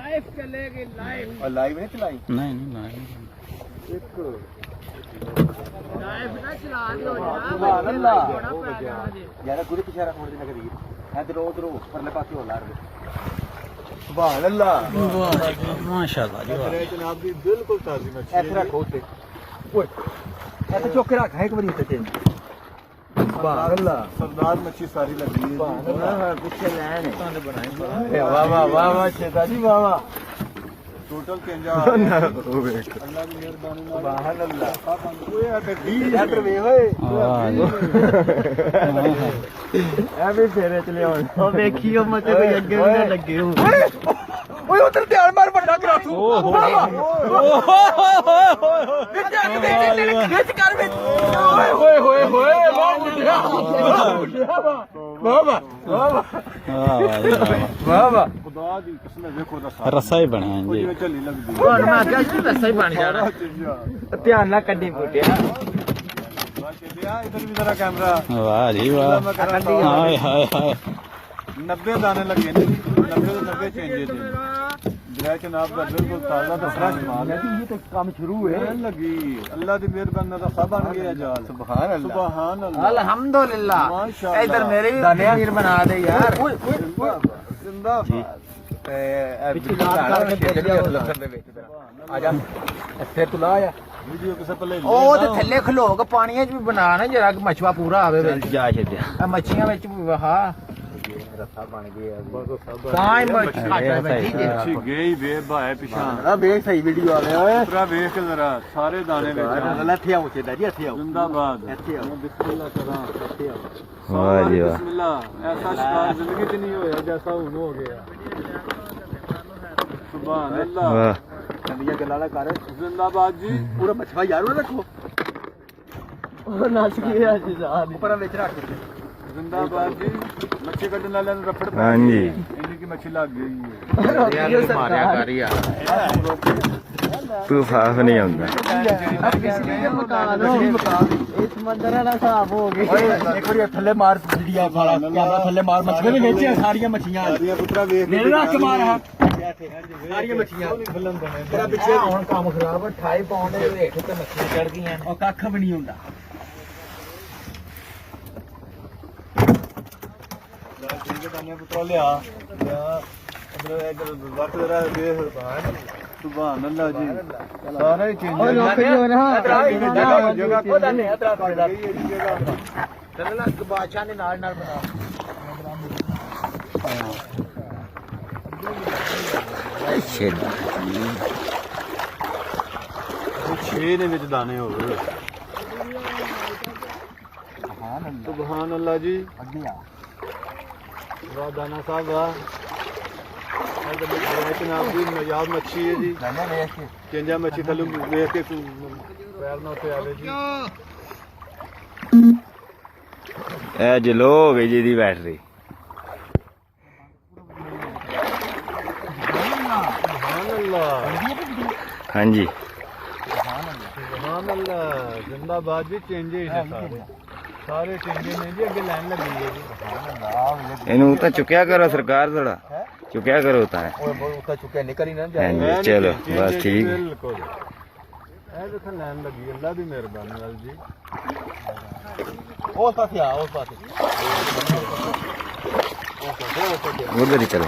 Live चलेगी live. और live नहीं चलाई? नहीं नहीं लाइव एक लाइव ना चला दियो सुभान अल्लाह। थोड़ा पैसा जी यार गुरु पीछे रख मोड़ देना करी इधर उधर परले पासे हो लार सुभान अल्लाह माशाल्लाह जी वाह। जनाब दी बिल्कुल ताजी मच्छी ऐसे रखो ते ओए ऐसे चौक के रख है एक बारी ते सुभान अल्लाह सरदार मच्छी सारी लगी है हां पीछे लाइन है बनाई वाह वाह वाह वाह शेता जी वाह वाह टोटल 50 अल्लाह की मेहरबानी सुभान अल्लाह ओए ते 20 लीटर वे होए ए भी फेरे चले हुन ओ देखियो मते कोई अगे भी ना लगे हो ओए उधर ध्यान मार बड़ा करा तू खिच कर में ओए होए होए होए बाबा बाबा बाबा खुदा दी कसम देखो दा रस्सा ही बनया जी चली लगदी और मैं क्या रस्सा ही बन जाना ध्यान ना कड्डी फुटिया इधर भी जरा कैमरा वाह जी वाह हाय हाय हाय 90 दाने लगे ने 90 चेंजे थे दरिया जनाब का बिल्कुल ताजा तो फ्रेश माल है ये तो काम शुरू है लगी अल्लाह दी मेहरबानी दा सब बन गया जाल सुभान अल्लाह सुभान अल्लाह अल्हम्दुलिल्लाह माशाअल्लाह इधर मेरे भी दाने वीर बना दे यार जिंदाबाद ਇੱਥੇ ਤੁਲਾ ਆ ਵੀਡੀਓ ਕਿਸੇ ਪੱਲੇ ਉਹ ਤੇ ਥੱਲੇ ਖਲੋ ਕੇ ਪਾਣੀਆਂ 'ਚ ਵੀ ਬਣਾ ਨਾ ਜਰਾ ਮਛਵਾ ਪੂਰਾ ਆਵੇ ਵਿੱਚ जा छड्या ਆ ਮੱਛੀਆਂ ਵਿੱਚ ਵਹਾ ਰੱਸਾ ਬਣ ਗਿਆ ਤਾਂ ਹੀ ਮੱਛੀ ਬੈਠੀ ਜੇ ਗਈ ਵੇ ਭਾਏ ਪਿਛਾਂ ਆ ਵੇਖ ਸਹੀ ਵੀਡੀਓ ਆ ਰਿਹਾ ਓਏ ਪੂਰਾ ਵੇਖ ਕੇ ਜ਼ਰਾ ਸਾਰੇ ਦਾਣੇ ਵਿੱਚ ਇੱਥੇ ਆਓ ਚੇਦਾ ਜੀ ਇੱਥੇ ਆਓ जिंदाबाद ਇੱਥੇ ਆਓ बिस्मिल्लाह करा ਇੱਥੇ ਆਓ वाह जी वाह बिस्मिल्लाह ऐसा शिकार जिंदगी च नहीं होया जैसा हुन हो गया सुभान अल्लाह वाह ਨਵੀਆਂ ਗੱਲਾਂ ਨਾ ਕਰ जिंदाबाद जी ਪੂਰਾ ਮਛਵਾ ਯਾਰ ਉਹ ਰੱਖੋ ਉਹ ਨੱਚ ਗਿਆ ਜੀ ਸਾਹ ਉੱਪਰ ਵਿੱਚ ਰੱਖ जिंदाबाद जी मच्छी कटने वाले ने रफड़ हाँ जी इनकी मच्छी लग गई है ਮਾਰਿਆ ਕਰ ਯਾਰ तू साफ नहीं होता ਇਹ ਸਮੁੰਦਰ ਵਾਲਾ ਹਿਸਾਬ ਹੋ ਗਿਆ ਓਏ ਇੱਕ ਵਾਰੀ ਥੱਲੇ ਮਾਰ ਵੀਡੀਓ ਵਾਲਾ ਕੈਮਰਾ ਥੱਲੇ ਮਾਰ ਮੱਛੀਆਂ ਨੇ ਵੇਚੀਆਂ ਸਾਰੀਆਂ ਮੱਛੀਆਂ ਸਾਰੀਆਂ ਪੁੱਤਰਾ ਵੇਖ ਮੇਰੇ ਰੱਖ ਮਾਰ ਹਾਂ ਸਾਰੀਆਂ ਮੱਛੀਆਂ ਫਿਲਮ ਬਣੇ ਤੇਰਾ ਪਿੱਛੇ ਹੁਣ ਕੰਮ ਖਰਾਬ 28 ਪਾਉਂਡ ਦੇ ਰੇਟ ਤੇ ਮੱਛੀਆਂ ਚੜ ਗਈਆਂ ਉਹ ਕੱਖ ਵੀ ਨਹੀਂ ਹੁੰਦਾ ਪੁੱਤਰਾ ਲਿਆ ਇਧਰ ਵਕਤ ਜਰਾ ਦੇਖ ਸੁਭਾਨ ਅੱਲਾਹ ਜੀ ਸਾਰਾ ਹੀ ਚੇਂਜ ਓਏ ਰੁਕ ਜਾ ਨਾ ਜਗ੍ਹਾ ਉਹਦਾ ਨਹੀਂ ਅਤਰਾ ਪਾਉਂਦਾ ਚੱਲਣਾ ਬਾਦਸ਼ਾਹ ਦੇ ਨਾਲ ਨਾਲ ਬਣਾ छेदा 6 ਦੇ ਵਿੱਚ ਦਾਣੇ ਹੋ ਗਏ ਸੁਭਾਨ ਅੱਲਾਹ ਜੀ ਵਾਹ ਦਾਨਾ ਸਾਹਿਬ ਵਾਹ ਇਹ ਤਾਂ ਜਨਾਬ ਦੀ ਨਜਾਬ ਮੱਛੀ ਹੈ ਜੀ ਚੰਜਾ ਮੱਛੀ ਥੱਲੋਂ ਵੇਖ ਕੇ ਪੈਰ ਨਾਲ ਉੱਤੇ ਆਵੇ ਜੀ ए जलो हो गई जी दी बैटरी ਸੁਭਾਨ ਅੱਲਾਹ हाँ जी ਸੁਭਾਨ ਅੱਲਾਹ ਜ਼ਿੰਦਾਬਾਦ ਜੀ ਚੇਂਜੇ ਹੀ ਨੇ ਸਾਰੇ ਸਾਰੇ ਚੇਂਜੇ ਨੇ ਜੀ ਅੱਗੇ ਲਾਈਨ ਲੱਗੀ ਹੈ ਜੀ इनू तो चुकया करो सरकार थोड़ा चुकया करो होता है ਓਏ ਬਹੁਤ ਉੱਤਾ ਚੁੱਕਿਆ ਨਿਕਲ ਹੀ ਨਾ हाँ जी चलो बस ठीक ਬਿਲਕੁਲ ਇਹ ਦੇਖੋ ਲਾਈਨ ਲੱਗੀ ਅੱਲਾ ਦੀ ਮਿਹਰਬਾਨੀ ਨਾਲ ਜੀ ਉਸ ਪਾਸੇ ਆ ਉਸ ਪਾਸੇ उधर ही चलो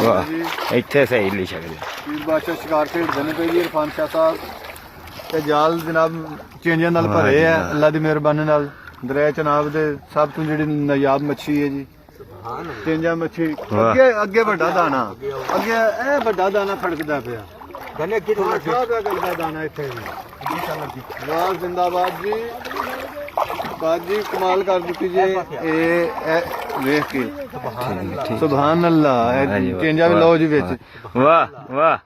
वाह इतने सही ली सकते ਪੀਰ ਬਾਦਸ਼ਾਹ ਸ਼ਿਕਾਰ ਖੇਡਦੇ ਨੇ ਪਈ ਜੀ ਇਰਫਾਨ ਸ਼ਾਹ ਸਾਹਿਬ ਤੇ ਜਾਲ ਜਨਾਬ ਚੇਂਜਾਂ ਨਾਲ ਭਰੇ ਆ ਅੱਲਾ ਦੀ ਮਿਹਰਬਾਨੀ ਨਾਲ ਦਰਿਆ ਚਨਾਬ ਦੇ ਸਭ ਤੋਂ ਜਿਹੜੀ ਨਾਯਾਬ ਮੱਛੀ ਹੈ ਜੀ ਚੇਂਜਾਂ ਮੱਛੀ ਅੱਗੇ ਅੱਗੇ ਵੱਡਾ ਦਾਣਾ ਅੱਗੇ ਇਹ ਵੱਡਾ ਦਾਣਾ ਖੜਕਦਾ ਪਿਆ ਗੰਨੇ ਅੱਗੇ ਥੋੜਾ ਪਿਆ ਕਰਦਾ ਦਾਣਾ ਇੱਥੇ ਜੀ ਵਾਹ ਜ਼ਿੰਦਾਬਾਦ ਜੀ ਬਾਜੀ ਕਮਾਲ ਕਰ ਦਿੱਤੀ ਜੀ ਇਹ ਵੇਖ ਕੇ ਸੁਭਾਨ ਅੱਲਾਹ ਚੇਂਜਾਂ ਵੀ ਲਓ ਜੀ ਵਿੱਚ वाह वाह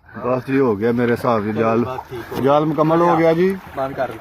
बस ये हो गया मेरे हिसाब से जाल मुकम्मल हो गया जी ਬੰਦ ਕਰ